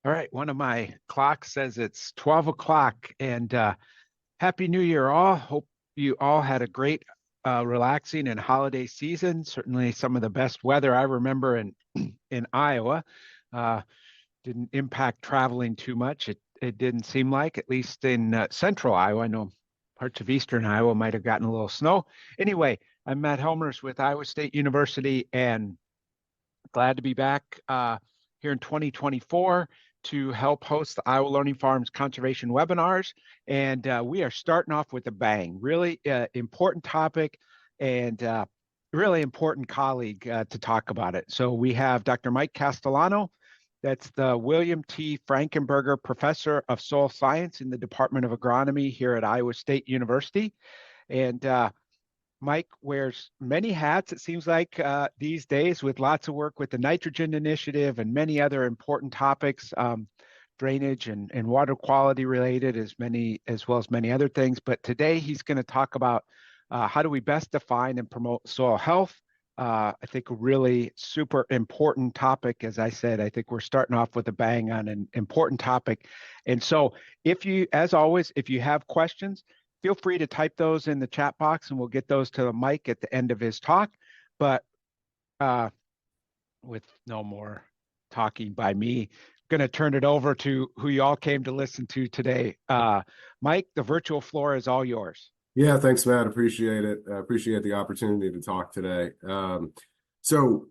All right, one of my clocks says it's 12 o'clock, and Happy New Year, all. Hope you all had a great, relaxing and holiday season. Certainly, some of the best weather I remember in Iowa. Uh, didn't impact traveling too much. It didn't seem like, at least in central Iowa. I know parts of eastern Iowa might have gotten a little snow. Anyway, I'm Matt Helmers with Iowa State University, and glad to be back here in 2024 to help host the Iowa Learning Farms conservation webinars. And we are starting off with a bang. Really important topic and really important colleague to talk about it. So we have Dr. Mike Castellano. That's the William T. Frankenberger Professor of Soil Science in the Department of Agronomy here at Iowa State University. And Mike wears many hats, it seems like, these days, with lots of work with the nitrogen initiative and many other important topics, drainage and water quality related, as well as many other things. But today he's going to talk about how do we best define and promote soil health. I think a really super important topic. As I said, I think we're starting off with a bang on an important topic. And so as always, if you have questions, feel free to type those in the chat box and we'll get those to Mike at the end of his talk. But with no more talking by me, I'm going to turn it over to who you all came to listen to today. Mike, the virtual floor is all yours. Yeah, thanks, Matt. Appreciate it. Appreciate the opportunity to talk today. So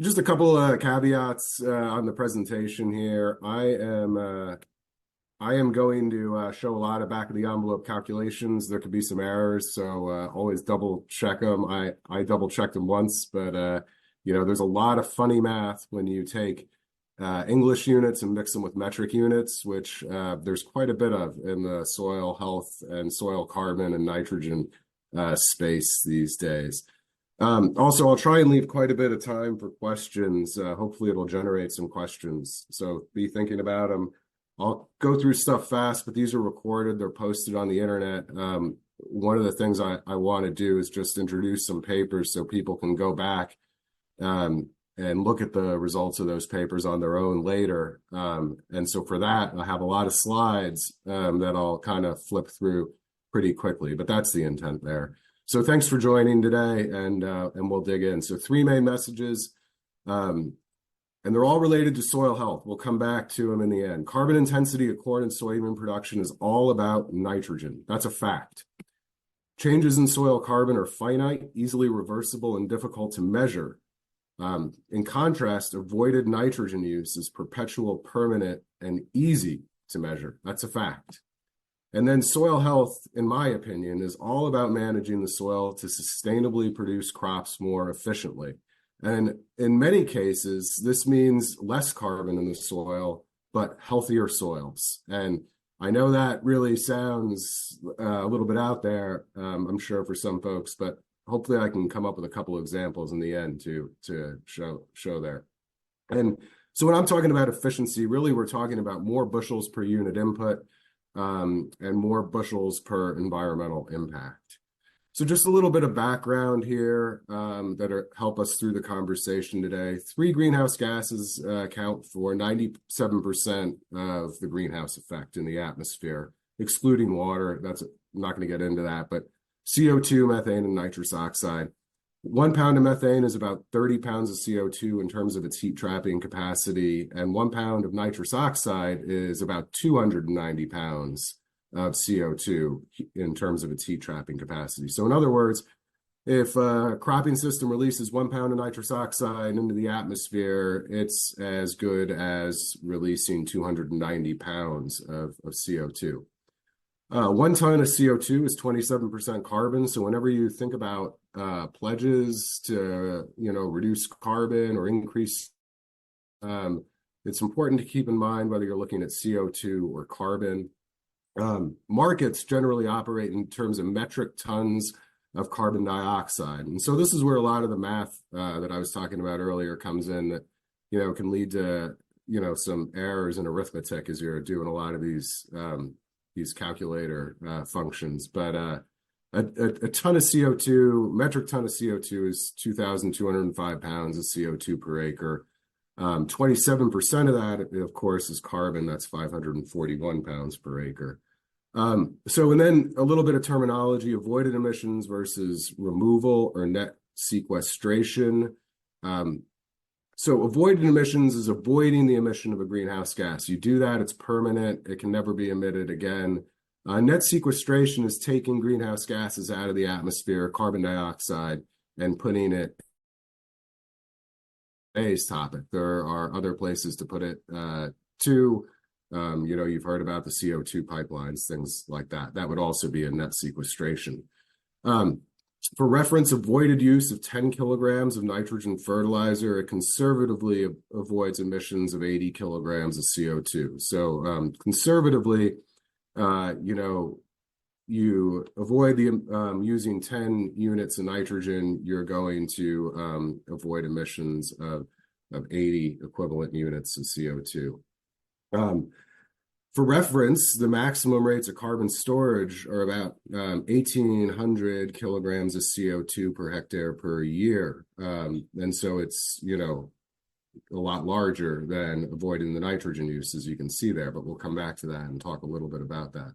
just a couple of caveats on the presentation here. I am going to show a lot of back of the envelope calculations. There could be some errors, so always double check them. I double checked them once, but there's a lot of funny math when you take English units and mix them with metric units, which there's quite a bit of in the soil health and soil carbon and nitrogen space these days. Also, I'll try and leave quite a bit of time for questions. Hopefully it'll generate some questions, so be thinking about them. I'll go through stuff fast, but these are recorded. They're posted on the internet. One of the things I want to do is just introduce some papers so people can go back and look at the results of those papers on their own later. And so for that, I have a lot of slides that I'll kind of flip through pretty quickly, but that's the intent there. So thanks for joining today, and we'll dig in. So 3 main messages. And they're all related to soil health. We'll come back to them in the end. Carbon intensity of corn and soybean production is all about nitrogen. That's a fact. Changes in soil carbon are finite, easily reversible, and difficult to measure. In contrast, avoided nitrogen use is perpetual, permanent, and easy to measure. That's a fact. And then soil health, in my opinion, is all about managing the soil to sustainably produce crops more efficiently. And in many cases, this means less carbon in the soil, but healthier soils. And I know that really sounds a little bit out there, I'm sure, for some folks, but hopefully I can come up with a couple of examples in the end to show there. And so when I'm talking about efficiency, really we're talking about more bushels per unit input and more bushels per environmental impact. So just a little bit of background here help us through the conversation today. 3 greenhouse gases account for 97% of the greenhouse effect in the atmosphere, excluding water. I'm not going to get into that, but CO2, methane, and nitrous oxide. 1 pound of methane is about 30 pounds of CO2 in terms of its heat trapping capacity, and 1 pound of nitrous oxide is about 290 pounds of CO2 in terms of its heat trapping capacity. So in other words, if a cropping system releases 1 pound of nitrous oxide into the atmosphere, it's as good as releasing 290 pounds of CO2. 1 ton of CO2 is 27% carbon. So whenever you think about pledges to reduce carbon or increase, it's important to keep in mind whether you're looking at CO2 or carbon. Markets generally operate in terms of metric tons of carbon dioxide. And so this is where a lot of the math that I was talking about earlier comes in that, can lead to, some errors in arithmetic as you're doing a lot of these calculator functions. But a ton of CO2, metric ton of CO2 is 2,205 pounds of CO2 per acre. 27% of that, of course, is carbon. That's 541 pounds per acre. And then a little bit of terminology: avoided emissions versus removal or net sequestration. So avoided emissions is avoiding the emission of a greenhouse gas. You do that, it's permanent. It can never be emitted again. Net sequestration is taking greenhouse gases out of the atmosphere, carbon dioxide, and putting it today's topic. There are other places to put it too. You've heard about the CO2 pipelines, things like that. That would also be a net sequestration. For reference, avoided use of 10 kilograms of nitrogen fertilizer, it conservatively avoids emissions of 80 kilograms of CO2. So conservatively, you avoid the using 10 units of nitrogen, you're going to avoid emissions of 80 equivalent units of CO2. For reference, the maximum rates of carbon storage are about 1,800 kilograms of CO2 per hectare per year. And so it's, a lot larger than avoiding the nitrogen use, as you can see there, but we'll come back to that and talk a little bit about that.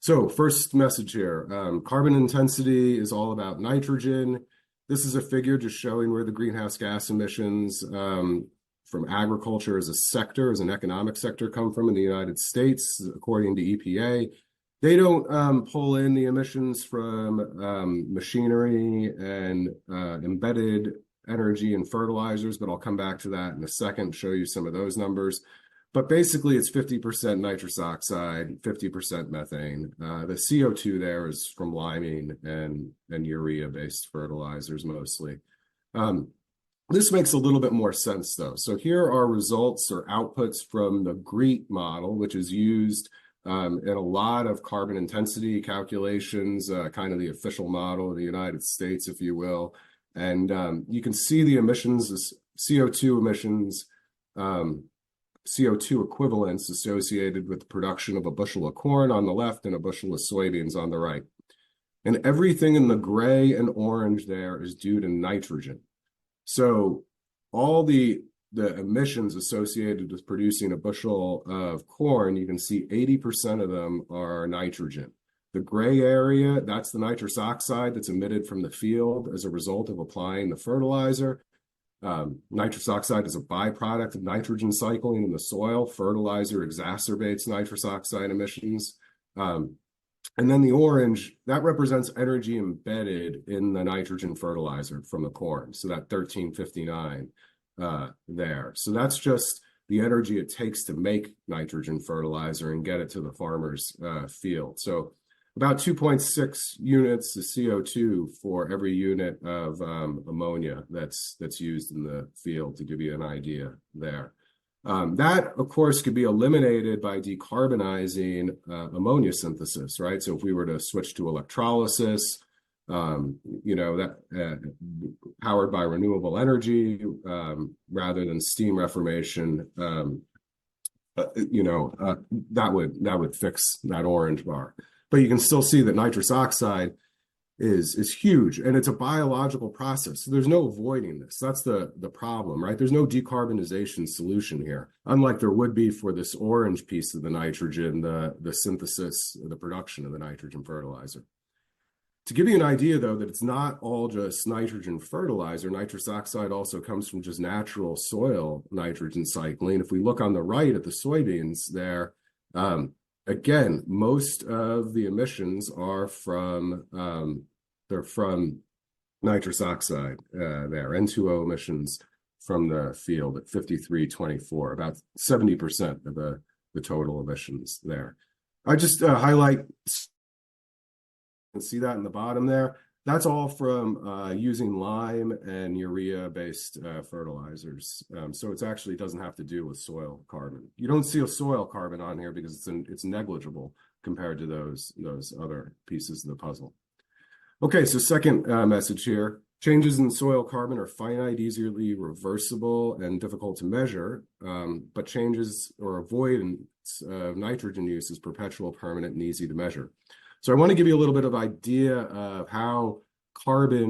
So first message here, carbon intensity is all about nitrogen. This is a figure just showing where the greenhouse gas emissions from agriculture as a sector, as an economic sector, come from in the United States, according to EPA. They don't pull in the emissions from machinery and embedded energy and fertilizers, but I'll come back to that in a second, show you some of those numbers. But basically, it's 50% nitrous oxide, 50% methane. The CO2 there is from liming and urea-based fertilizers mostly. This makes a little bit more sense, though. So here are results or outputs from the GREET model, which is used in a lot of carbon intensity calculations, kind of the official model of the United States, if you will. And you can see the emissions, CO2 emissions, CO2 equivalents associated with the production of a bushel of corn on the left and a bushel of soybeans on the right. And everything in the gray and orange there is due to nitrogen. So all the emissions associated with producing a bushel of corn, you can see 80% of them are nitrogen. The gray area, that's the nitrous oxide that's emitted from the field as a result of applying the fertilizer. Nitrous oxide is a byproduct of nitrogen cycling in the soil. Fertilizer exacerbates nitrous oxide emissions. And then the orange, that represents energy embedded in the nitrogen fertilizer from the corn. So that 1359 there. So that's just the energy it takes to make nitrogen fertilizer and get it to the farmer's field. So about 2.6 units of CO2 for every unit of ammonia that's used in the field, to give you an idea there. That, of course, could be eliminated by decarbonizing ammonia synthesis, right? So if we were to switch to electrolysis, that powered by renewable energy rather than steam reformation, that would fix that orange bar. But you can still see that nitrous oxide is huge, and it's a biological process. So there's no avoiding this. That's the problem, right? There's no decarbonization solution here, unlike there would be for this orange piece of the nitrogen, the synthesis, the production of the nitrogen fertilizer. To give you an idea, though, that it's not all just nitrogen fertilizer, nitrous oxide also comes from just natural soil nitrogen cycling. If we look on the right at the soybeans there, again, most of the emissions are from they're from nitrous oxide there, N2O emissions from the field at 5324, about 70% of the total emissions there. I just highlight, you can see that in the bottom there. That's all from using lime and urea-based fertilizers. So it actually doesn't have to do with soil carbon. You don't see a soil carbon on here because it's negligible compared to those other pieces of the puzzle. Okay, so second message here. Changes in soil carbon are finite, easily reversible, and difficult to measure, but changes or avoidance of nitrogen use is perpetual, permanent, and easy to measure. So I want to give you a little bit of idea of how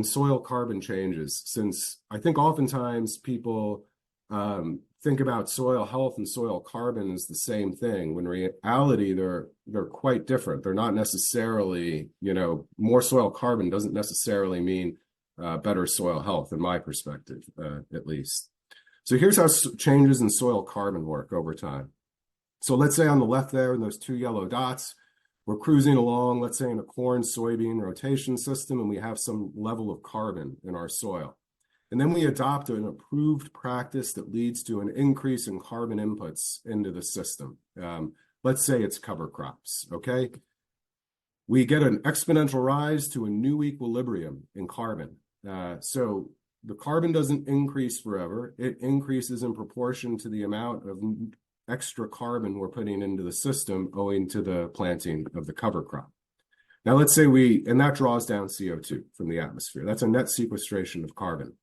soil carbon changes, since I think oftentimes people think about soil health and soil carbon as the same thing, when in reality they're quite different. They're not necessarily, more soil carbon doesn't necessarily mean better soil health, in my perspective, at least. So here's how changes in soil carbon work over time. So let's say on the left there, in those two yellow dots, we're cruising along, let's say in a corn soybean rotation system, and we have some level of carbon in our soil. And then we adopt an approved practice that leads to an increase in carbon inputs into the system. Let's say it's cover crops, okay? We get an exponential rise to a new equilibrium in carbon. So the carbon doesn't increase forever. It increases in proportion to the amount of extra carbon we're putting into the system owing to the planting of the cover crop. Now, let's say and that draws down CO2 from the atmosphere. That's a net sequestration of carbon.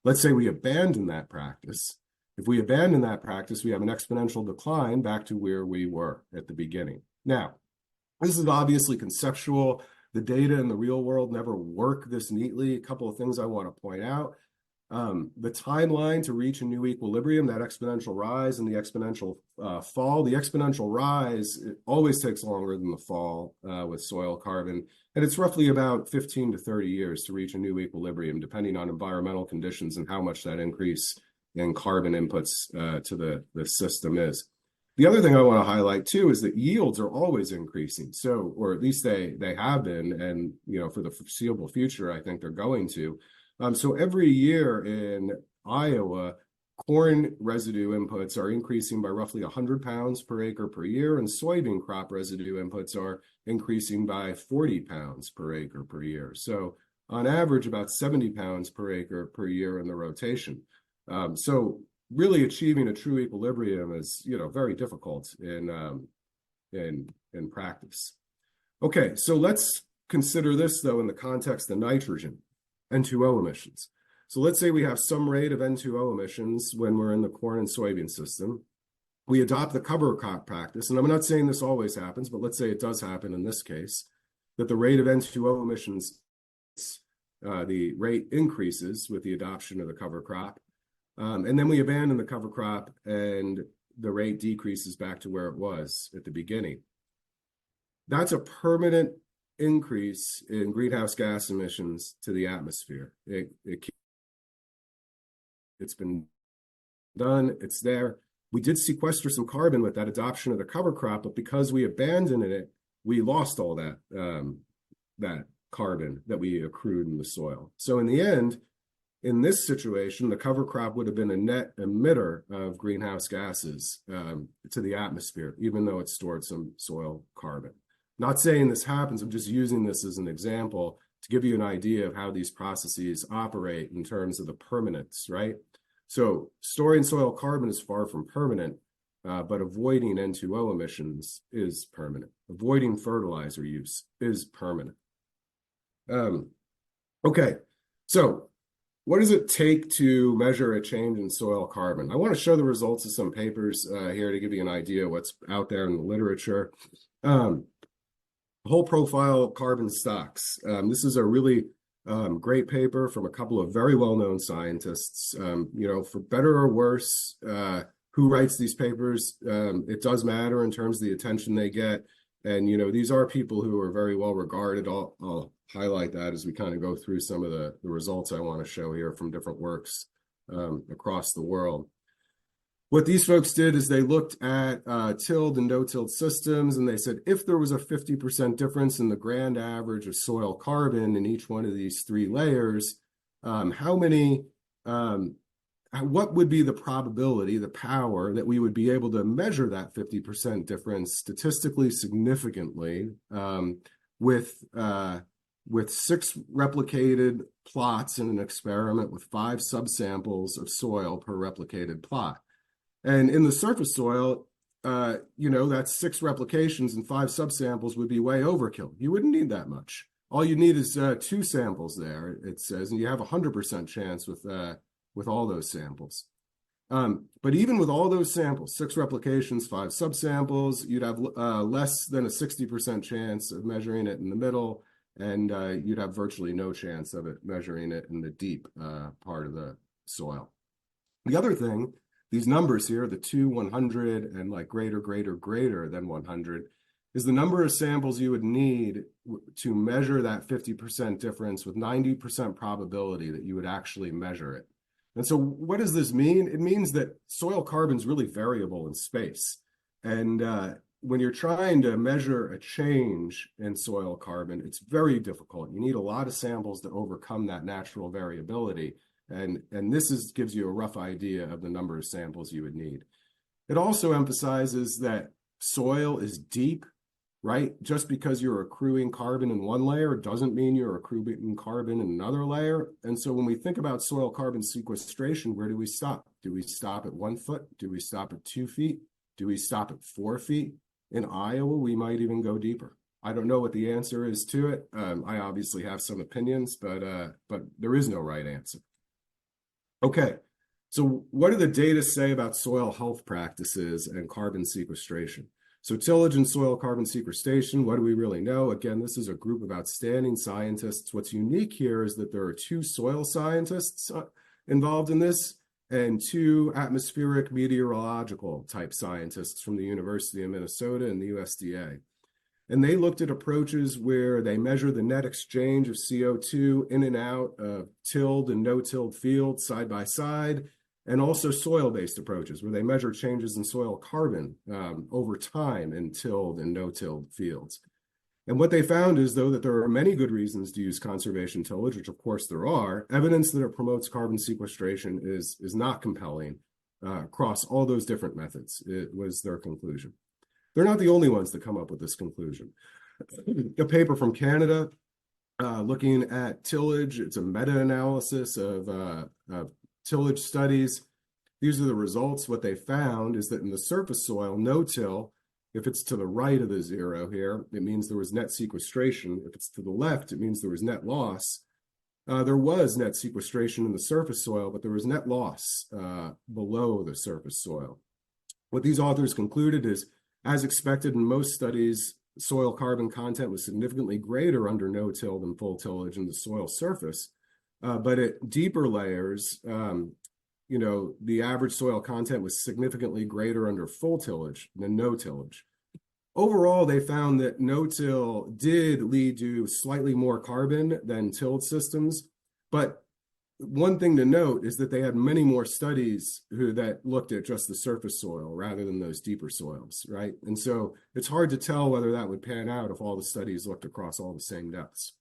Let's say we abandon that practice. If we abandon that practice, we have an exponential decline back to where we were at the beginning. Now, this is obviously conceptual. The data in the real world never work this neatly. A couple of things I want to point out. The timeline to reach a new equilibrium, that exponential rise and the exponential fall. The exponential rise, it always takes longer than the fall with soil carbon. And it's roughly about 15 to 30 years to reach a new equilibrium, depending on environmental conditions and how much that increase in carbon inputs to the system is. The other thing I want to highlight too is that yields are always increasing. So, or at least they have been, and for the foreseeable future, I think they're going to. So every year in Iowa, corn residue inputs are increasing by roughly 100 pounds per acre per year, and soybean crop residue inputs are increasing by 40 pounds per acre per year. So on average, about 70 pounds per acre per year in the rotation. So really achieving a true equilibrium is, very difficult in practice. Okay, so let's consider this though in the context of nitrogen. N2O emissions. So let's say we have some rate of N2O emissions when we're in the corn and soybean system. We adopt the cover crop practice, and I'm not saying this always happens, but let's say it does happen in this case, that the rate of N2O emissions, the rate increases with the adoption of the cover crop. And then we abandon the cover crop and the rate decreases back to where it was at the beginning. That's a permanent increase in greenhouse gas emissions to the atmosphere. It's been done, it's there. We did sequester some carbon with that adoption of the cover crop, but because we abandoned it, we lost all that that carbon that we accrued in the soil. So in the end, in this situation, the cover crop would have been a net emitter of greenhouse gases to the atmosphere, even though it stored some soil carbon. Not saying this happens, I'm just using this as an example to give you an idea of how these processes operate in terms of the permanence, right? So storing soil carbon is far from permanent, but avoiding N2O emissions is permanent. Avoiding fertilizer use is permanent. Okay, so what does it take to measure a change in soil carbon? I want to show the results of some papers here to give you an idea of what's out there in the literature. Whole profile carbon stocks. This is a really great paper from a couple of very well-known scientists. For better or worse, who writes these papers, it does matter in terms of the attention they get. And, these are people who are very well regarded. I'll highlight that as we kind of go through some of the results I want to show here from different works across the world. What these folks did is they looked at tilled and no-tilled systems, and they said if there was a 50% difference in the grand average of soil carbon in each one of these three layers, what would be the probability, the power that we would be able to measure that 50% difference statistically significantly with 6 replicated plots in an experiment with 5 subsamples of soil per replicated plot. And in the surface soil, that's 6 replications and 5 subsamples would be way overkill. You wouldn't need that much. All you need is 2 samples there, it says, and you have a 100% chance with all those samples. But even with all those samples, 6 replications, 5 subsamples, you'd have less than a 60% chance of measuring it in the middle, and you'd have virtually no chance of it measuring it in the deep part of the soil. The other thing these numbers here, the 2, 100, and like greater, greater, greater than 100, is the number of samples you would need to measure that 50% difference with 90% probability that you would actually measure it. And so what does this mean? It means that soil carbon is really variable in space. And when you're trying to measure a change in soil carbon, it's very difficult. You need a lot of samples to overcome that natural variability. And this gives you a rough idea of the number of samples you would need. It also emphasizes that soil is deep, right? Just because you're accruing carbon in one layer doesn't mean you're accruing carbon in another layer. And so when we think about soil carbon sequestration, where do we stop? Do we stop at 1 foot? Do we stop at 2 feet? Do we stop at 4 feet? In Iowa, we might even go deeper. I don't know what the answer is to it. I obviously have some opinions, but there is no right answer. Okay, so what do the data say about soil health practices and carbon sequestration? So tillage and soil carbon sequestration, what do we really know? Again, this is a group of outstanding scientists. What's unique here is that there are 2 soil scientists involved in this and 2 atmospheric meteorological type scientists from the University of Minnesota and the USDA. And they looked at approaches where they measure the net exchange of CO2 in and out of tilled and no-tilled fields side by side, and also soil-based approaches where they measure changes in soil carbon over time in tilled and no-tilled fields. And what they found is, though, that there are many good reasons to use conservation tillage, which of course there are, evidence that it promotes carbon sequestration is not compelling across all those different methods. It was their conclusion. They're not the only ones that come up with this conclusion. A paper from Canada looking at tillage, it's a meta-analysis of tillage studies. These are the results. What they found is that in the surface soil, no-till, if it's to the right of the 0 here, it means there was net sequestration. If it's to the left, it means there was net loss. There was net sequestration in the surface soil, but there was net loss below the surface soil. What these authors concluded is, as expected in most studies, soil carbon content was significantly greater under no-till than full tillage in the soil surface. But at deeper layers, the average soil content was significantly greater under full tillage than no tillage. Overall, they found that no-till did lead to slightly more carbon than tilled systems. But one thing to note is that they had many more studies that looked at just the surface soil rather than those deeper soils, right? And so it's hard to tell whether that would pan out if all the studies looked across all the same depths.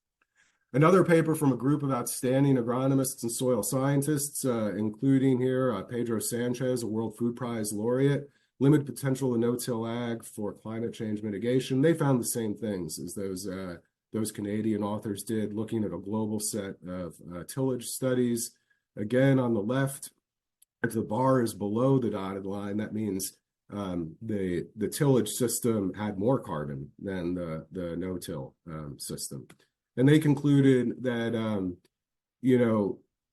Another paper from a group of outstanding agronomists and soil scientists, including here Pedro Sanchez, a World Food Prize laureate, limited potential of no-till ag for climate change mitigation. They found the same things as those Canadian authors did, looking at a global set of tillage studies. Again, on the left, if the bar is below the dotted line, that means the tillage system had more carbon than the no-till system. And they concluded that,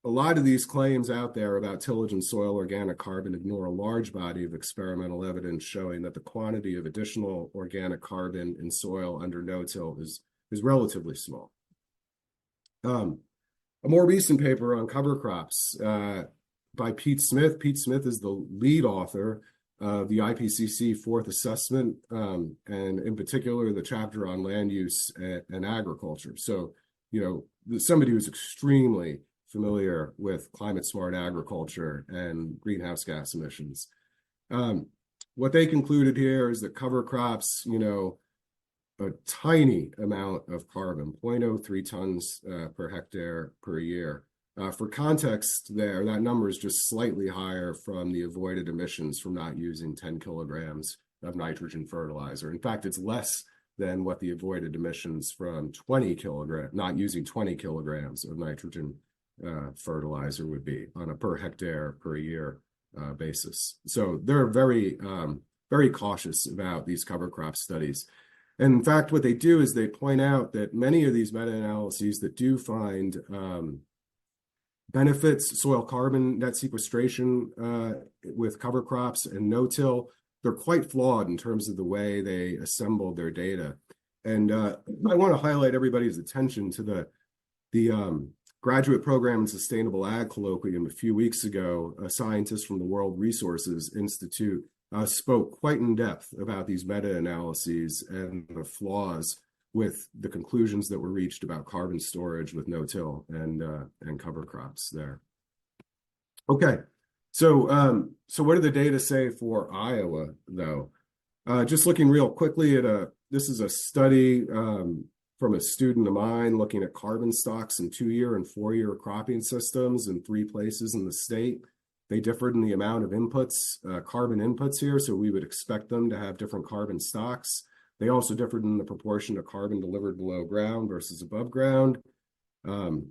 a lot of these claims out there about tillage and soil organic carbon ignore a large body of experimental evidence showing that the quantity of additional organic carbon in soil under no-till is relatively small. A more recent paper on cover crops by Pete Smith. Pete Smith is the lead author of the IPCC fourth assessment, and in particular, the chapter on land use and agriculture. So, somebody who's extremely familiar with climate smart agriculture and greenhouse gas emissions. What they concluded here is that cover crops, a tiny amount of carbon, 0.03 tons per hectare per year. For context there, that number is just slightly higher from the avoided emissions from not using 10 kilograms of nitrogen fertilizer. In fact, it's less than what the avoided emissions from not using 20 kilograms of nitrogen fertilizer would be on a per hectare per year basis. So they're very, very cautious about these cover crop studies. And in fact, what they do is they point out that many of these meta-analyses that do find benefits, soil carbon net sequestration with cover crops and no-till, they're quite flawed in terms of the way they assembled their data. And I want to highlight everybody's attention to the graduate program in sustainable ag colloquium a few weeks ago, a scientist from the World Resources Institute spoke quite in depth about these meta-analyses and the flaws with the conclusions that were reached about carbon storage with no-till and cover crops there. Okay, so what do the data say for Iowa, though? Just looking real quickly at this is a study from a student of mine looking at carbon stocks in 2-year and 4-year cropping systems in 3 places in the state. They differed in the amount of inputs, carbon inputs here, so we would expect them to have different carbon stocks. They also differed in the proportion of carbon delivered below ground versus above ground. And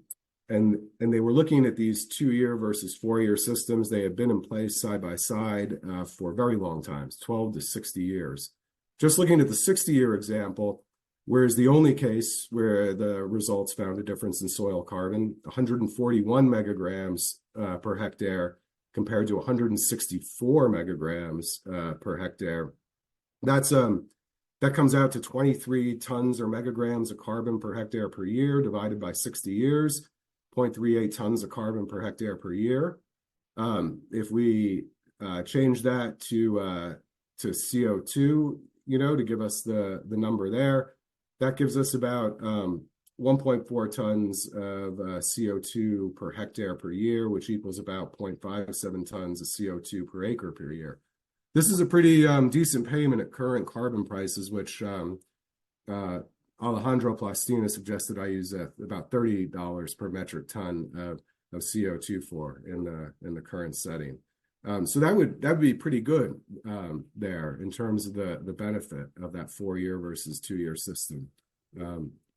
they were looking at these 2-year versus 4-year systems. They had been in place side by side for very long times, 12 to 60 years. Just looking at the 60-year example, whereas the only case where the results found a difference in soil carbon, 141 megagrams per hectare compared to 164 megagrams per hectare. That comes out to 23 tons or megagrams of carbon per hectare per year divided by 60 years, 0.38 tons of carbon per hectare per year. If we change that to CO2, to give us the number there, that gives us about 1.4 tons of CO2 per hectare per year, which equals about 0.57 tons of CO2 per acre per year. This is a pretty decent payment at current carbon prices, which Alejandro Plastina suggested I use about $30 per metric ton of CO2 for in the current setting. So that would be pretty good there in terms of the benefit of that 4-year versus 2-year system.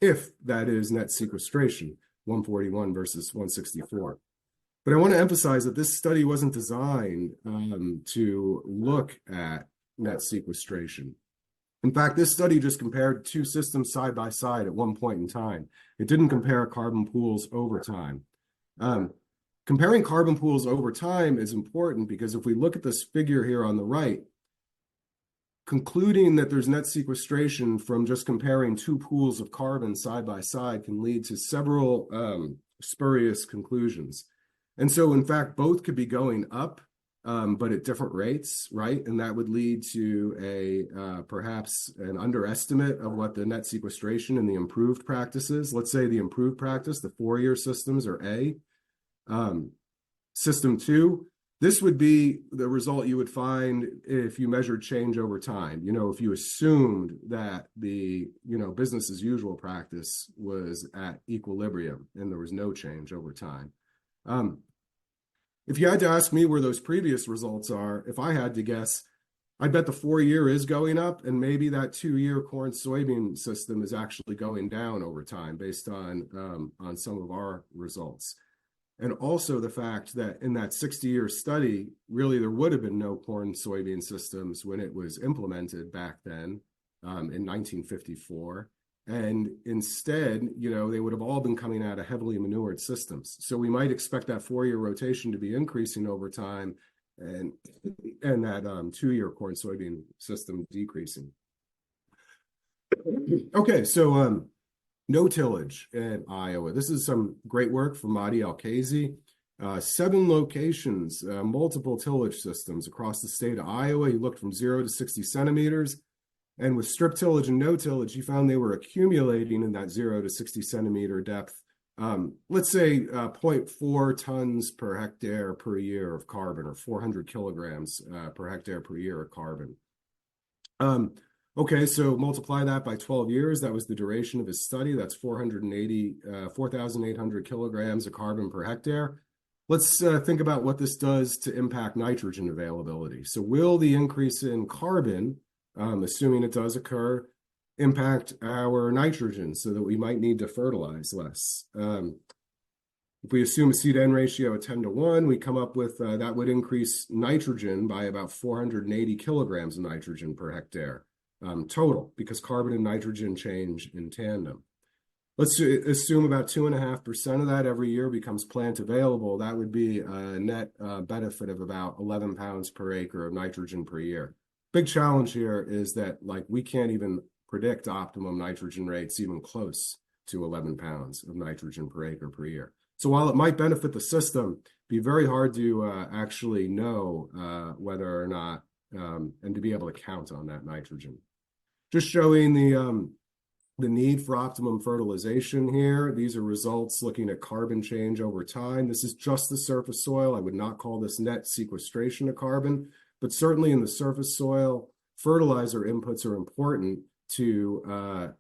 If that is net sequestration, 141 versus 164. But I want to emphasize that this study wasn't designed to look at net sequestration. In fact, this study just compared 2 systems side by side at one point in time. It didn't compare carbon pools over time. Comparing carbon pools over time is important because if we look at this figure here on the right, concluding that there's net sequestration from just comparing 2 pools of carbon side by side can lead to several spurious conclusions. And so, in fact, both could be going up, but at different rates, right? And that would lead to perhaps an underestimate of what the net sequestration and the improved practices. Let's say the improved practice, the 4-year systems are A. System 2, this would be the result you would find if you measured change over time. If you assumed that the, business as usual practice was at equilibrium and there was no change over time. If you had to ask me where those previous results are, if I had to guess, I bet the 4-year is going up, and maybe that 2-year corn soybean system is actually going down over time based on some of our results. And also the fact that in that 60-year study, really there would have been no corn soybean systems when it was implemented back then in 1954. And instead, they would have all been coming out of heavily manured systems. So we might expect that 4-year rotation to be increasing over time and that 2-year corn soybean system decreasing. Okay, so no tillage in Iowa. This is some great work from Madi Alkazi. 7 locations, multiple tillage systems across the state of Iowa. He looked from 0 to 60 centimeters. And with strip tillage and no tillage, he found they were accumulating in that 0 to 60 centimeter depth. Let's say 0.4 tons per hectare per year of carbon, or 400 kilograms per hectare per year of carbon. Okay, so multiply that by 12 years. That was the duration of his study. That's 4,800 kilograms of carbon per hectare. Let's think about what this does to impact nitrogen availability. So will the increase in carbon, assuming it does occur, impact our nitrogen so that we might need to fertilize less? If we assume a seed-to-N ratio of 10 to 1, we come up with that would increase nitrogen by about 480 kilograms of nitrogen per hectare. Total, because carbon and nitrogen change in tandem. Let's assume about 2.5% of that every year becomes plant available. That would be a net benefit of about 11 pounds per acre of nitrogen per year. Big challenge here is that we can't even predict optimum nitrogen rates even close to 11 pounds of nitrogen per acre per year. So while it might benefit the system, be very hard to actually know whether or not and to be able to count on that nitrogen. Just showing the need for optimum fertilization here. These are results looking at carbon change over time. This is just the surface soil. I would not call this net sequestration of carbon, but certainly in the surface soil, fertilizer inputs are important to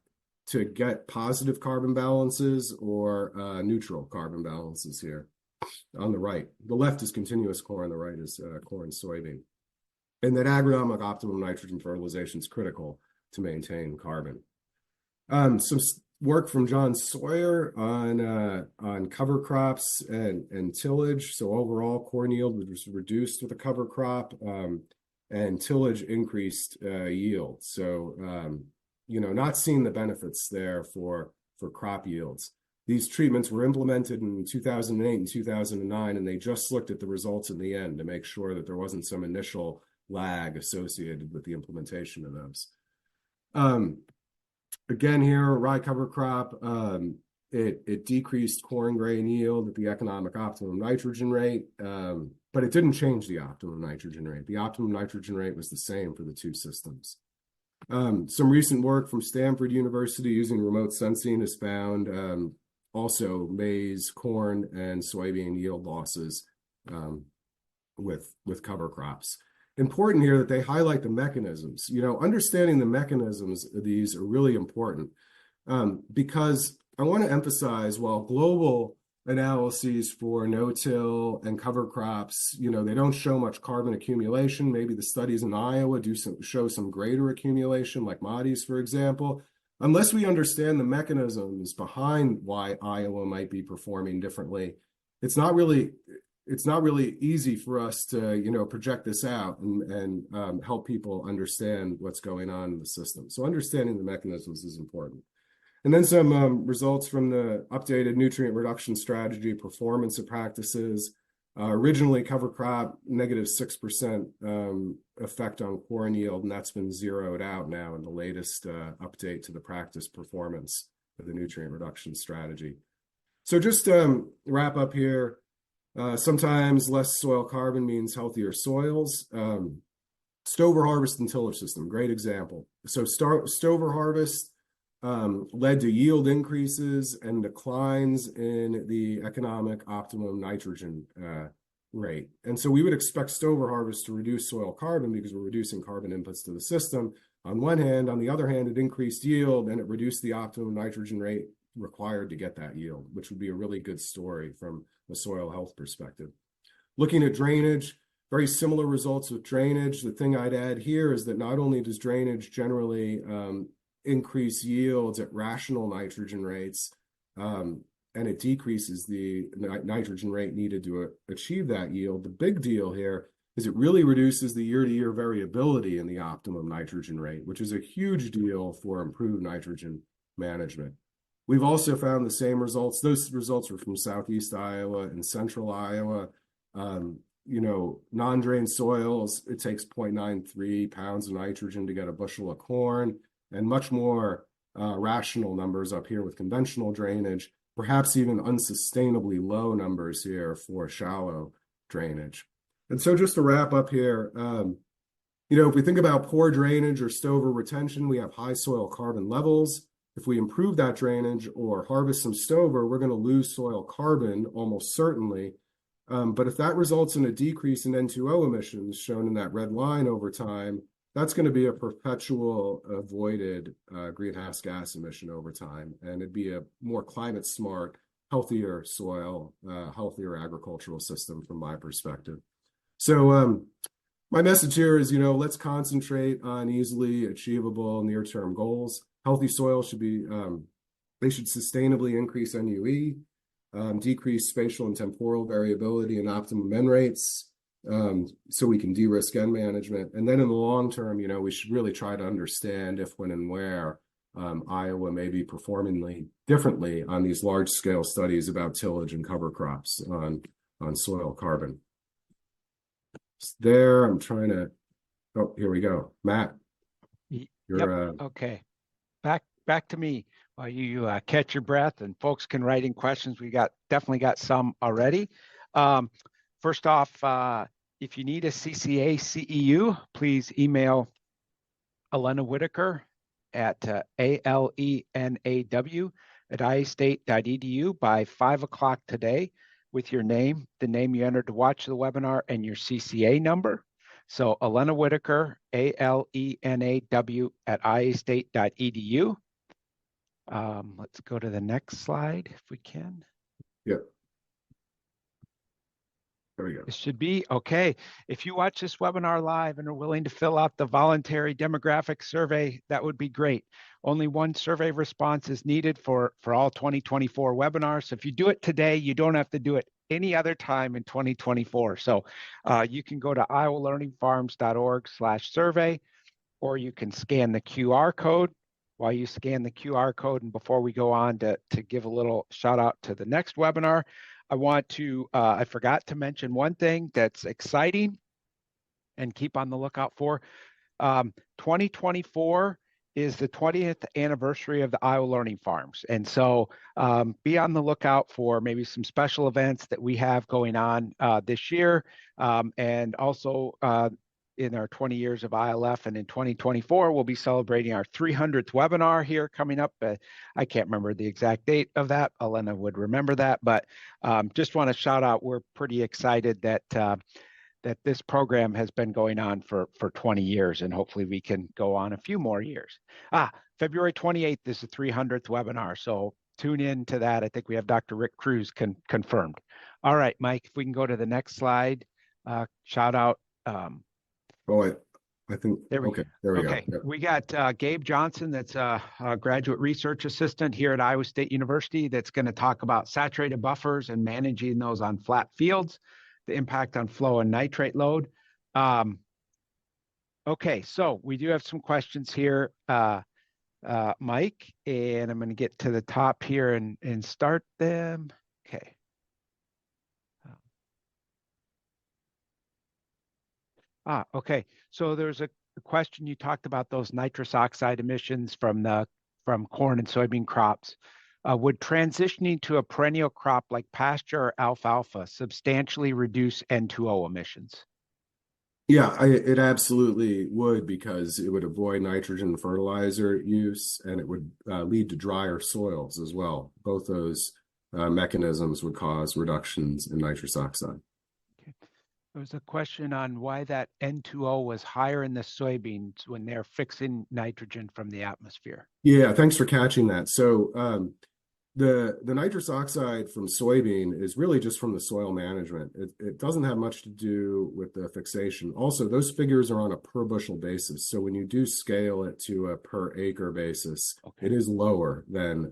get positive carbon balances or neutral carbon balances here on the right. The left is continuous corn, the right is corn, soybean. And that agronomic optimum nitrogen fertilization is critical to maintain carbon. Some work from John Sawyer on cover crops and tillage. So overall, corn yield was reduced with a cover crop, and tillage increased yield. So not seeing the benefits there for crop yields. These treatments were implemented in 2008 and 2009, and they just looked at the results in the end to make sure that there wasn't some initial lag associated with the implementation of those. Again here, rye cover crop, it decreased corn grain yield at the economic optimum nitrogen rate, but it didn't change the optimum nitrogen rate. The optimum nitrogen rate was the same for the two systems. Some recent work from Stanford University using remote sensing has found also maize, corn, and soybean yield losses with cover crops. Important here that they highlight the mechanisms. Understanding the mechanisms of these are really important because I want to emphasize while global analyses for no-till and cover crops, they don't show much carbon accumulation. Maybe the studies in Iowa show some greater accumulation, like Mahdi's, for example. Unless we understand the mechanisms behind why Iowa might be performing differently, it's not really easy for us to, project this out and help people understand what's going on in the system. So understanding the mechanisms is important. And then some results from the updated nutrient reduction strategy, performance of practices. Originally, cover crop, negative 6% effect on corn yield, and that's been zeroed out now in the latest update to the practice performance of the nutrient reduction strategy. So just wrap up here. Sometimes less soil carbon means healthier soils. Stover harvest and tillage system, great example. So stover harvest led to yield increases and declines in the economic optimum nitrogen rate. And so we would expect stover harvest to reduce soil carbon because we're reducing carbon inputs to the system. On one hand, on the other hand, it increased yield and it reduced the optimum nitrogen rate required to get that yield, which would be a really good story from a soil health perspective. Looking at drainage, very similar results with drainage. The thing I'd add here is that not only does drainage generally increase yields at rational nitrogen rates, and it decreases the nitrogen rate needed to achieve that yield. The big deal here is it really reduces the year-to-year variability in the optimum nitrogen rate, which is a huge deal for improved nitrogen management. We've also found the same results. Those results were from Southeast Iowa and Central Iowa. Non-drained soils, it takes 0.93 pounds of nitrogen to get a bushel of corn, and much more rational numbers up here with conventional drainage, perhaps even unsustainably low numbers here for shallow drainage. And so just to wrap up here, if we think about poor drainage or stover retention, we have high soil carbon levels. If we improve that drainage or harvest some stover, we're going to lose soil carbon almost certainly. But if that results in a decrease in N2O emissions shown in that red line over time, that's going to be a perpetual avoided greenhouse gas emission over time. And it'd be a more climate smart, healthier soil, healthier agricultural system from my perspective. So my message here is, let's concentrate on easily achievable near-term goals. Healthy soil should be, they should sustainably increase NUE, decrease spatial and temporal variability and optimum N rates, so we can de-risk N management. And then in the long term, we should really try to understand if, when, and where Iowa may be performing differently on these large-scale studies about tillage and cover crops on soil carbon. There, I'm trying to, oh, here we go. Matt, you're okay. Back to me. While you catch your breath and folks can write in questions, we definitely got some already. Um, First off, if you need a CCA CEU, please email Elena Whitaker at alenaw@iastate.edu by 5 o'clock today with your name, the name you entered to watch the webinar, and your CCA number. So Elena Whitaker, alenaw@iastate.edu. Let's go to the next slide if we can. Yep. There we go. This should be okay. If you watch this webinar live and are willing to fill out the voluntary demographic survey, that would be great. Only one survey response is needed for all 2024 webinars. So if you do it today, you don't have to do it any other time in 2024. So you can go to iowalearningfarms.org/survey, or you can scan the QR code. While you scan the QR code, and before we go on to give a little shout out to the next webinar, I forgot to mention one thing that's exciting and keep on the lookout for. 2024 is the 20th anniversary of the Iowa Learning Farms. And so be on the lookout for maybe some special events that we have going on this year. And also in our 20 years of ILF, and in 2024, we'll be celebrating our 300th webinar here coming up. I can't remember the exact date of that. Elena would remember that, but just want to shout out, we're pretty excited that this program has been going on for 20 years, and hopefully we can go on a few more years. February 28th is the 300th webinar, so tune in to that. I think we have Dr. Rick Cruz confirmed. All right, Mike, if we can go to the next slide. Shout out. I think, there we go. Okay, yep. We got Gabe Johnson, that's a graduate research assistant here at Iowa State University, that's going to talk about saturated buffers and managing those on flat fields, the impact on flow and nitrate load. Okay, so we do have some questions here, Mike, and I'm going to get to the top here and start them. Okay. Okay. So there's a question, you talked about those nitrous oxide emissions from corn and soybean crops. Would transitioning to a perennial crop like pasture or alfalfa substantially reduce N2O emissions? Yeah, it absolutely would, because it would avoid nitrogen fertilizer use, and it would lead to drier soils as well. Both those mechanisms would cause reductions in nitrous oxide. There was a question on why that N2O was higher in the soybeans when they're fixing nitrogen from the atmosphere. Yeah, thanks for catching that. So the nitrous oxide from soybean is really just from the soil management. It doesn't have much to do with the fixation. Also, those figures are on a per bushel basis. So when you do scale it to a per acre basis, okay, it is lower than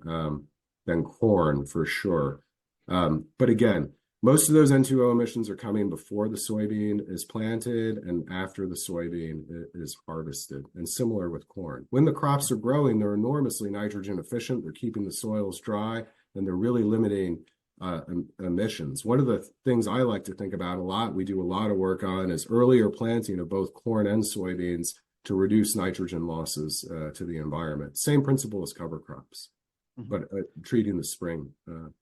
corn for sure. But again, most of those N2O emissions are coming before the soybean is planted and after the soybean is harvested, and similar with corn. When the crops are growing, they're enormously nitrogen efficient. They're keeping the soils dry, and they're really limiting emissions. One of the things I like to think about a lot, we do a lot of work on, is earlier planting of both corn and soybeans to reduce nitrogen losses to the environment. Same principle as cover crops, but treating the spring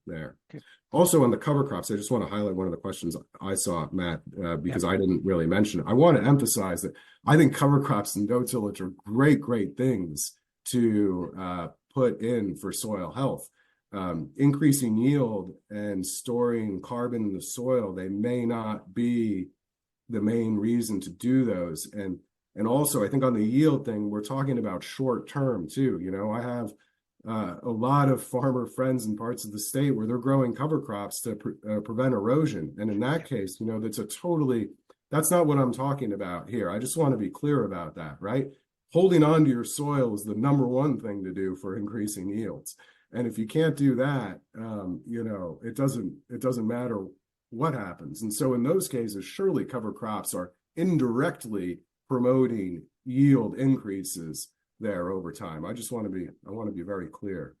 there. Okay. Also on the cover crops, I just want to highlight one of the questions I saw, Matt, because I didn't really mention it. I want to emphasize that I think cover crops and no-tillage are great things to put in for soil health. Increasing yield and storing carbon in the soil, they may not be the main reason to do those. And also, I think on the yield thing, we're talking about short term too. You know, I have a lot of farmer friends in parts of the state where they're growing cover crops to prevent erosion. And in that case, you know, that's not what I'm talking about here. I just want to be clear about that, right? Holding on to your soil is the number one thing to do for increasing yields. And if you can't do that, you know, it doesn't matter what happens. And so in those cases, surely cover crops are indirectly promoting yield increases there over time. I want to be very clear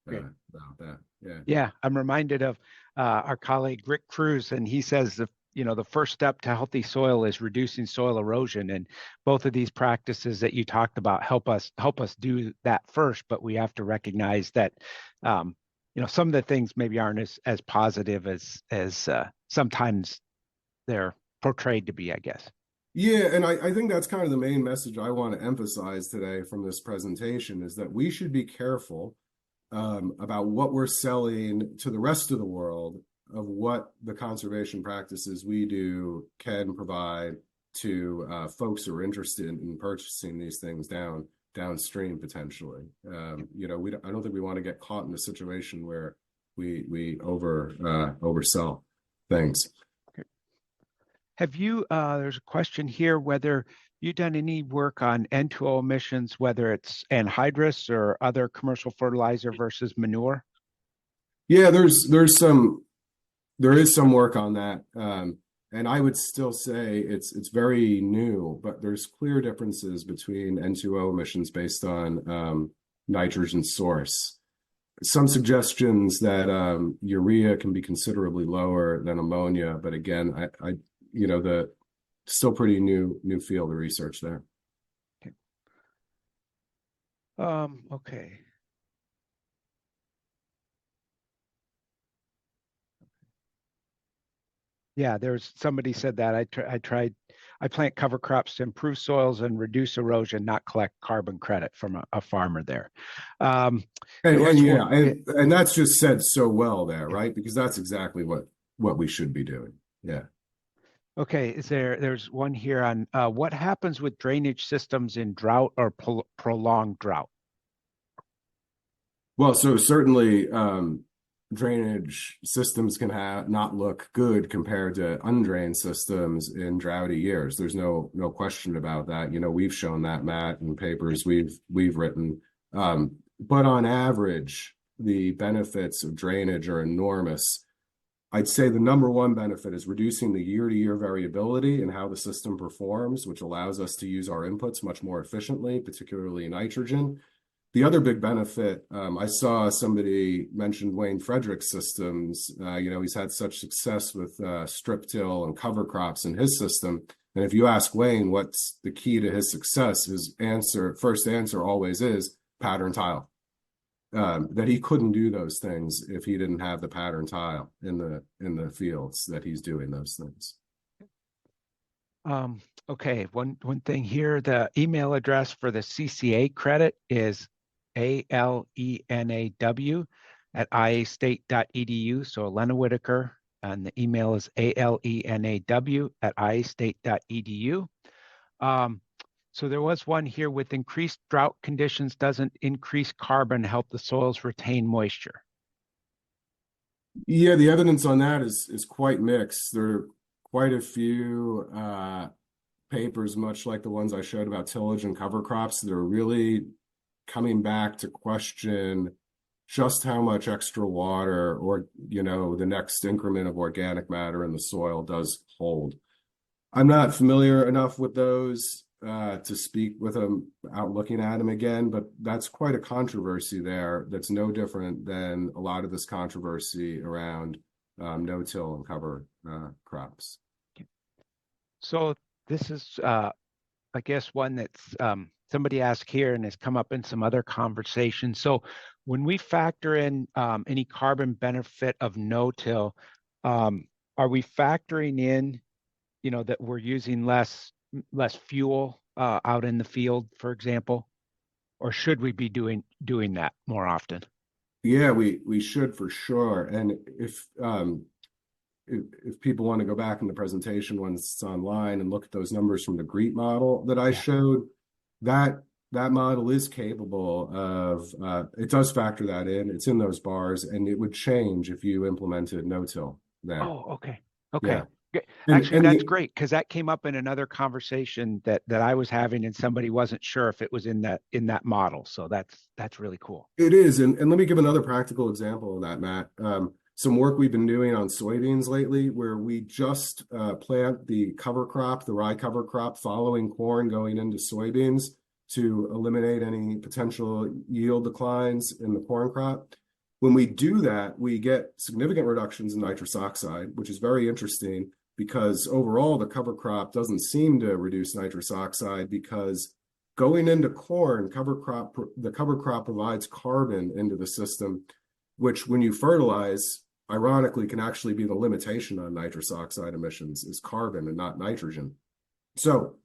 about that. Yeah. I'm reminded of our colleague Rick Cruz, and he says the first step to healthy soil is reducing soil erosion. And both of these practices that you talked about help us do that first, but we have to recognize that some of the things maybe aren't as positive as sometimes they're portrayed to be, I guess. Yeah, and I think that's kind of the main message I want to emphasize today from this presentation is that we should be careful about what we're selling to the rest of the world of what the conservation practices we do can provide to folks who are interested in purchasing these things downstream potentially. I don't think we want to get caught in a situation where we oversell things. There's a question here whether you've done any work on N2O emissions, whether it's anhydrous or other commercial fertilizer versus manure? Yeah, there is some work on that. And I would still say it's very new, but there's clear differences between N2O emissions based on nitrogen source. Some suggestions that urea can be considerably lower than ammonia, but again, the still pretty new field of research there. Okay. Yeah, there's somebody said that I plant cover crops to improve soils and reduce erosion, not collect carbon credit from a farmer there. And that's just said so well there, right? Because that's exactly what we should be doing. Yeah. Okay, there's one here on what happens with drainage systems in drought or prolonged drought? Well, so certainly drainage systems can not look good compared to undrained systems in droughty years. There's no question about that. We've shown that, Matt, in papers we've written. But on average, the benefits of drainage are enormous. I'd say the number one benefit is reducing the year-to-year variability in how the system performs, which allows us to use our inputs much more efficiently, particularly nitrogen. The other big benefit, I saw somebody mentioned Wayne Frederick's systems. He's had such success with strip till and cover crops in his system. And if you ask Wayne what's the key to his success, his first answer always is pattern tile. That he couldn't do those things if he didn't have the pattern tile in the fields that he's doing those things. Okay, one thing here, the email address for the CCA credit is alenaw@iastate.edu. So Elena Whitaker, and the email is alenaw@iastate.edu. So there was one here with increased drought conditions, doesn't increased carbon help the soils retain moisture? Yeah, the evidence on that is quite mixed. There are quite a few papers, much like the ones I showed about tillage and cover crops, that are really coming back to question just how much extra water or, the next increment of organic matter in the soil does hold. I'm not familiar enough with those to speak with them out looking at them again, but that's quite a controversy there. That's no different than a lot of this controversy around no-till and cover crops. So this is, I guess, one that's somebody asked here and has come up in some other conversations. So when we factor in any carbon benefit of no-till, are we factoring in, that we're using less fuel out in the field, for example, or should we be doing that more often? Yeah, we should for sure. And if people want to go back in the presentation once it's online and look at those numbers from the GREET model that I showed, that model is capable of, it does factor that in. It's in those bars, and it would change if you implemented no-till there. Oh, okay. Okay. Yeah. Actually, that's great, because that came up in another conversation that I was having, and somebody wasn't sure if it was in that model. So that's really cool. It is. And let me give another practical example of that, Matt. Some work we've been doing on soybeans lately, where we just plant the cover crop, the rye cover crop, following corn going into soybeans to eliminate any potential yield declines in the corn crop. When we do that, we get significant reductions in nitrous oxide, which is very interesting. because overall the cover crop doesn't seem to reduce nitrous oxide because going into corn, the cover crop provides carbon into the system, which when you fertilize, ironically, can actually be the limitation on nitrous oxide emissions is carbon and not nitrogen. So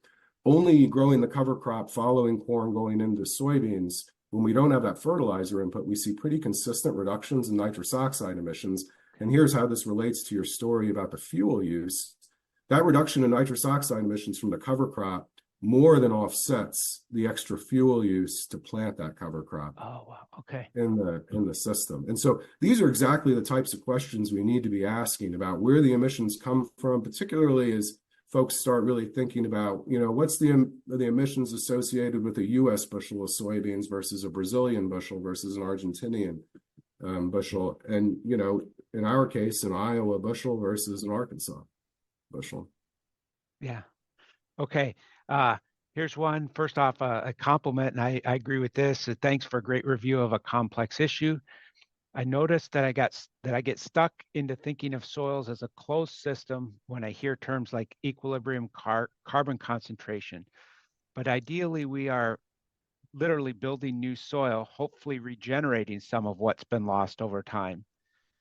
only growing the cover crop following corn going into soybeans, when we don't have that fertilizer input, we see pretty consistent reductions in nitrous oxide emissions. And here's how this relates to your story about the fuel use. That reduction in nitrous oxide emissions from the cover crop more than offsets the extra fuel use to plant that cover crop. Oh, wow. Okay. In the system. And so these are exactly the types of questions we need to be asking about where the emissions come from, particularly as folks start really thinking about, what's the emissions associated with a U.S. bushel of soybeans versus a Brazilian bushel versus an Argentinian bushel. And, in our case, an Iowa bushel versus an Arkansas bushel. Yeah. Okay. Here's one. First off, a compliment, and I agree with this. Thanks for a great review of a complex issue. I noticed that I get stuck into thinking of soils as a closed system when I hear terms like equilibrium carbon concentration. But ideally, we are literally building new soil, hopefully regenerating some of what's been lost over time.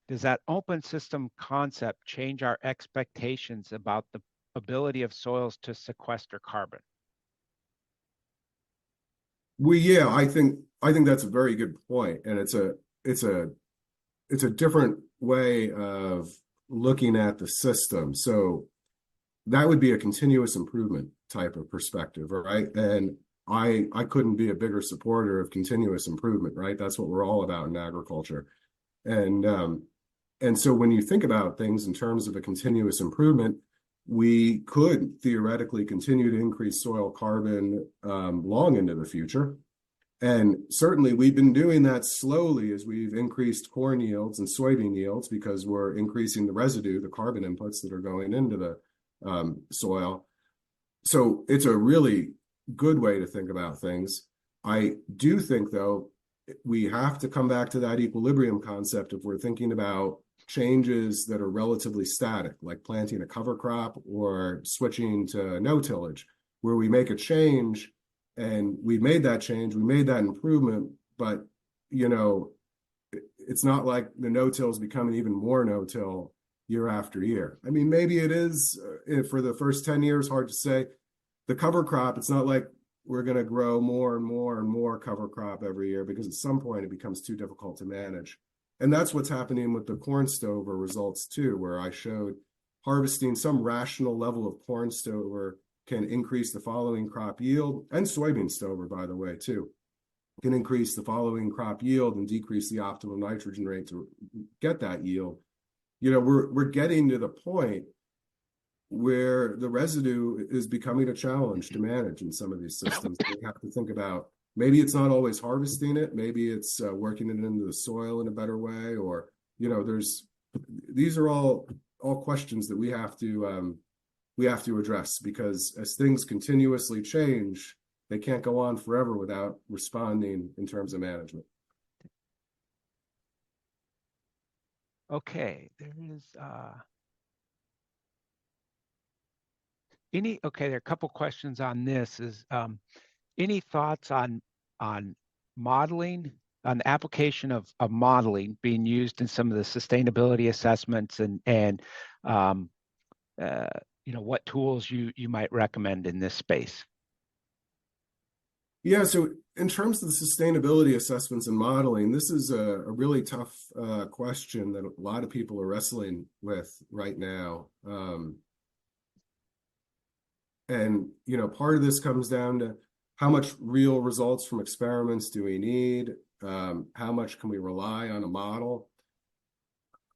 Does that open system concept change our expectations about the ability of soils to sequester carbon? Yeah, I think that's a very good point, and it's a different way of looking at the system. So that would be a continuous improvement type of perspective, right? And I couldn't be a bigger supporter of continuous improvement, right? That's what we're all about in agriculture. And so when you think about things in terms of a continuous improvement, we could theoretically continue to increase soil carbon long into the future. And certainly we've been doing that slowly as we've increased corn yields and soybean yields because we're increasing the residue, the carbon inputs that are going into the soil. So it's a really good way to think about things. I do think, though, we have to come back to that equilibrium concept if we're thinking about changes that are relatively static, like planting a cover crop or switching to no tillage, where we make a change and we made that change, we made that improvement, but it's not like the no-till is becoming even more no-till year after year. I mean, maybe it is for the first 10 years, hard to say. The cover crop, it's not like we're going to grow more and more and more cover crop every year because at some point it becomes too difficult to manage. And that's what's happening with the corn stover results too, where I showed harvesting some rational level of corn stover can increase the following crop yield, and soybean stover, by the way, too, can increase the following crop yield and decrease the optimum nitrogen rate to get that yield. We're getting to the point where the residue is becoming a challenge to manage in some of these systems. We have to think about maybe it's not always harvesting it, maybe it's working it into the soil in a better way, or these are all questions that we have to address, because as things continuously change, they can't go on forever without responding in terms of management. Okay, there is there are a couple questions on this. Is any thoughts on modeling, on the application of modeling being used in some of the sustainability assessments, and what tools you might recommend in this space? Yeah, so in terms of the sustainability assessments and modeling, this is a really tough question that a lot of people are wrestling with right now. And part of this comes down to how much real results from experiments do we need? How much can we rely on a model?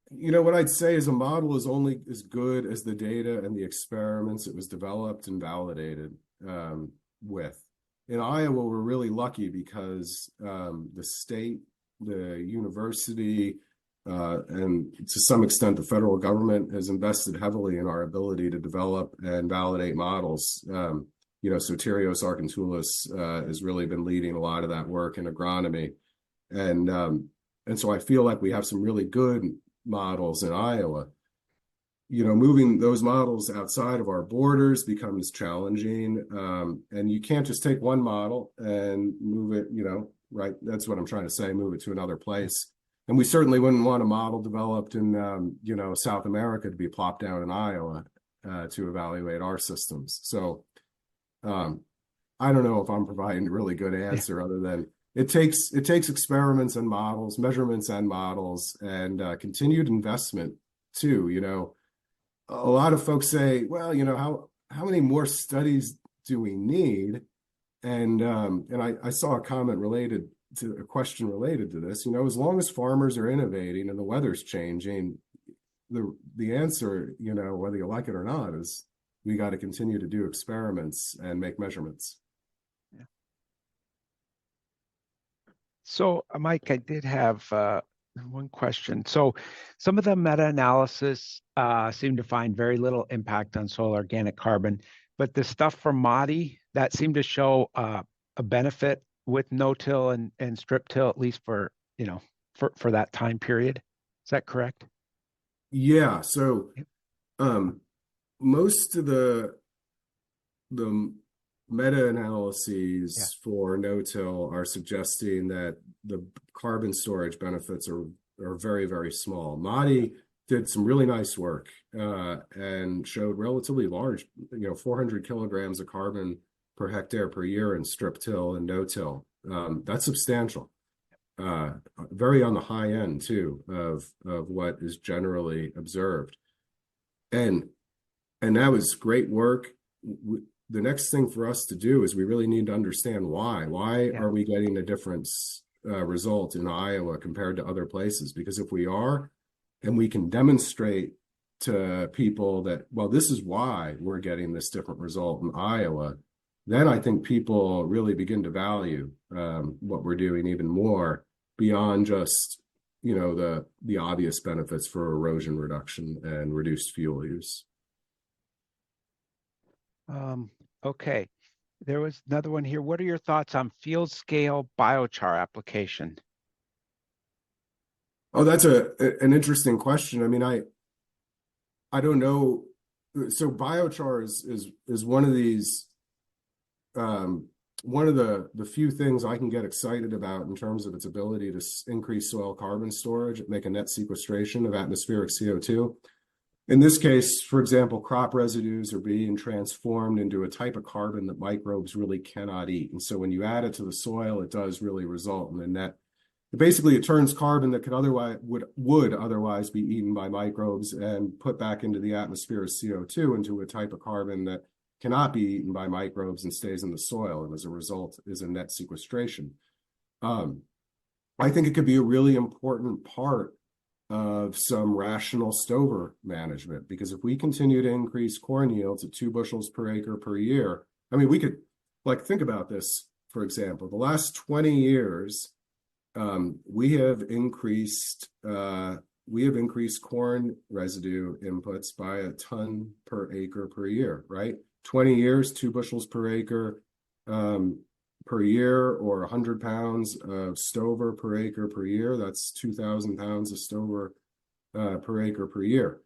What I'd say is a model is only as good as the data and the experiments it was developed and validated with. In Iowa, we're really lucky because the state, the university, and to some extent the federal government has invested heavily in our ability to develop and validate models. Soterios Argentoulis has really been leading a lot of that work in agronomy. And so I feel like we have some really good models in Iowa. moving those models outside of our borders becomes challenging. And you can't just take one model and move it, right? That's what I'm trying to say, move it to another place. And we certainly wouldn't want a model developed in, South America to be plopped down in Iowa to evaluate our systems. So I don't know if I'm providing a really good Yeah. answer other than it takes experiments and models, measurements and models, and continued investment too. A lot of folks say, well, how many more studies do we need? And I saw a comment related to a question related to this. As long as farmers are innovating and the weather's changing, the answer, whether you like it or not, is we got to continue to do experiments and make measurements. Yeah. So, Mike, I did have one question. So, some of the meta-analysis seem to find very little impact on soil organic carbon, but the stuff from Madi that seemed to show a benefit with no-till and strip-till, at least for for that time period. Is that correct? Yeah. So Yep. most of the Yeah. meta-analyses for no-till are suggesting that the carbon storage benefits are very, very small. Madi did some really nice work and showed relatively large, 400 kilograms of carbon per hectare per year in strip till and no-till. That's substantial. Very on the high end too of what is generally observed. And that was great work. The next thing for us to do is we really need to understand why. Why Yeah. are we getting a difference result in Iowa compared to other places? Because if we are, and we can demonstrate to people that, well, this is why we're getting this different result in Iowa, then I think people really begin to value what we're doing even more beyond just, the obvious benefits for erosion reduction and reduced fuel use. Okay. There was another one here. What are your thoughts on field scale biochar application? Oh, that's an interesting question. I mean, I don't know. So biochar is one of these one of the few things I can get excited about in terms of its ability to increase soil carbon storage, make a net sequestration of atmospheric CO2. In this case, for example, crop residues are being transformed into a type of carbon that microbes really cannot eat. And so when you add it to the soil, it does really result in a net. Basically, it turns carbon that would otherwise be eaten by microbes and put back into the atmosphere as CO2 into a type of carbon that cannot be eaten by microbes and stays in the soil, and as a result is a net sequestration. I think it could be a really important part of some rational stover management, because if we continue to increase corn yields at 2 bushels per acre per year, I mean, we could think about this, for example, the last 20 years, we have increased corn residue inputs by a ton per acre per year, right? 20 years, 2 bushels per acre per year, or 100 pounds of stover per acre per year. That's 2,000 pounds of stover per acre per year.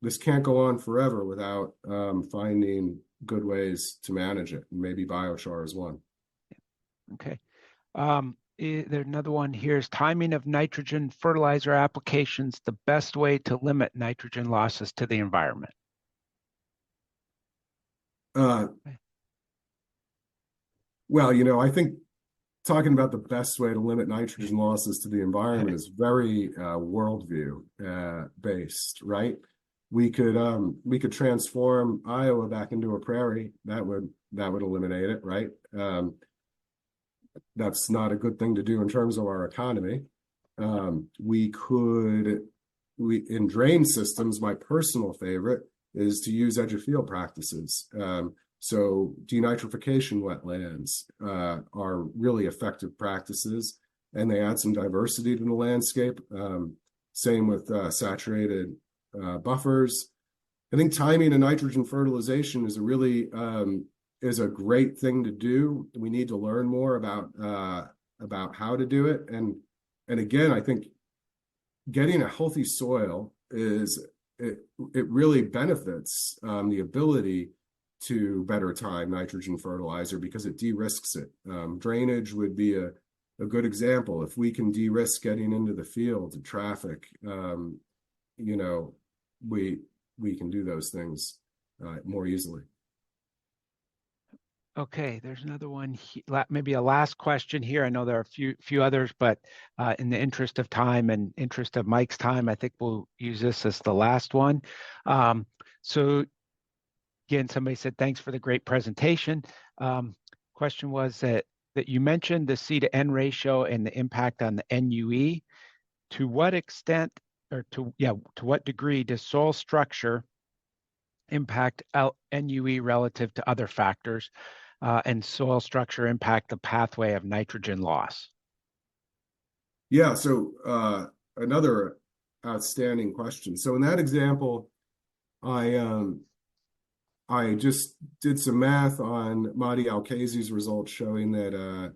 This can't go on forever without finding good ways to manage it. And maybe biochar is one. Okay. There's another one here. Is timing of nitrogen fertilizer applications the best way to limit nitrogen losses to the environment? Well, I think talking about the best way to limit nitrogen losses to the environment is very worldview based, right? We could transform Iowa back into a prairie. That would eliminate it, right? That's not a good thing to do in terms of our economy. In drain systems, my personal favorite is to use edge of field practices. So denitrification wetlands are really effective practices, and they add some diversity to the landscape. Same with saturated buffers. I think timing and nitrogen fertilization is a great thing to do. We need to learn more about how to do it. And again, I think getting a healthy soil is it really benefits the ability to better time nitrogen fertilizer because it de-risks it. Drainage would be a good example. If we can de-risk getting into the field to traffic, you know, we can do those things more easily. Okay, there's another one, maybe a last question here. I know there are a few others, but in the interest of time and interest of Mike's time, I think we'll use this as the last one. So again, somebody said, thanks for the great presentation. Question was that you mentioned the C to N ratio and the impact on the NUE. To what extent, or to what degree does soil structure impact NUE relative to other factors, and soil structure impact the pathway of nitrogen loss? Yeah, so another outstanding question. So in that example, I just did some math on Mahdi Al-Kazi's results showing that a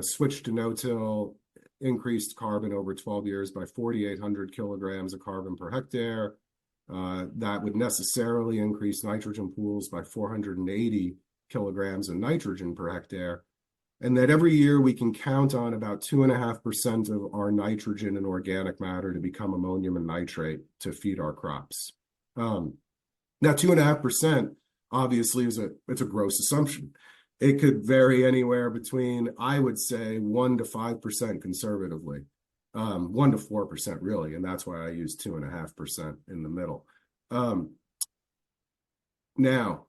switch to no-till increased carbon over 12 years by 4,800 kilograms of carbon per hectare. That would necessarily increase nitrogen pools by 480 kilograms of nitrogen per hectare. And that every year we can count on about 2.5% of our nitrogen and organic matter to become ammonium and nitrate to feed our crops. Now, 2.5% obviously it's a gross assumption. It could vary anywhere between, I would say, 1 to 5% conservatively, 1 to 4% really, and that's why I use 2.5% in the middle. Now,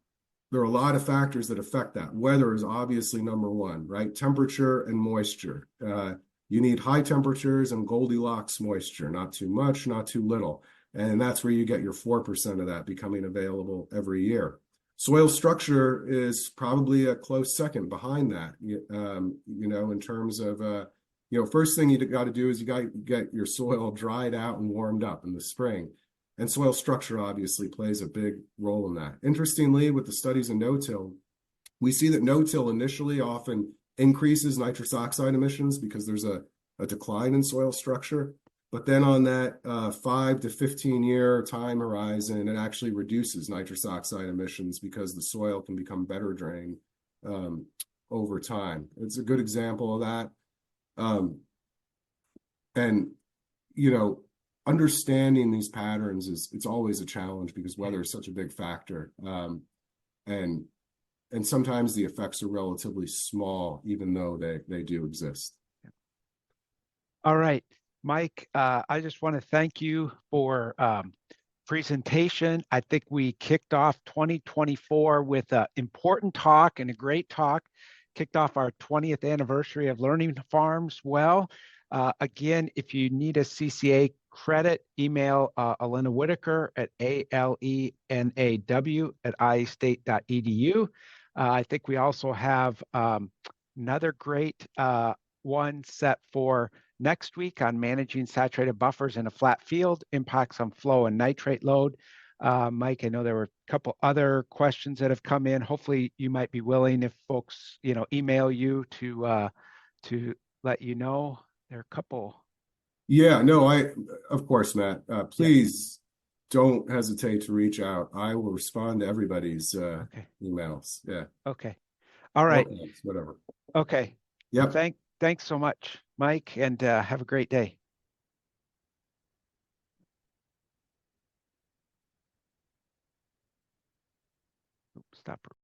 there are a lot of factors that affect that. Weather is obviously number one, right? Temperature and moisture. You need high temperatures and Goldilocks moisture, not too much, not too little. And that's where you get your 4% of that becoming available every year. Soil structure is probably a close second behind that, you know, in terms of, you know, first thing you got to do is you got to get your soil dried out and warmed up in the spring. And soil structure obviously plays a big role in that. Interestingly, with the studies in no-till, we see that no-till initially often increases nitrous oxide emissions because there's a decline in soil structure. But then on that 5 to 15-year time horizon, it actually reduces nitrous oxide emissions because the soil can become better drained over time. It's a good example of that. And, you know, understanding these patterns it's always a challenge because weather is such a big factor. And sometimes the effects are relatively small, even though they do exist. All right, Mike, I just want to thank you for presentation. I think we kicked off 2024 with an important talk and a great talk. Kicked off our 20th anniversary of Learning Farms well. Again, if you need a CCA credit, email Elena Whitaker at alenaw@iastate.edu. I think we also have another great one set for next week on managing saturated buffers in a flat field, impacts on flow and nitrate load. Mike, I know there were a couple other questions that have come in. Hopefully you might be willing, if folks, you know, email you to let you know. There are a couple. Yeah, no, of course, Matt, please don't hesitate to reach out. I will respond to everybody's emails. Yeah. Okay. All right. Whatever. Okay. Yep. Well, thanks so much, Mike, and have a great day. Stop.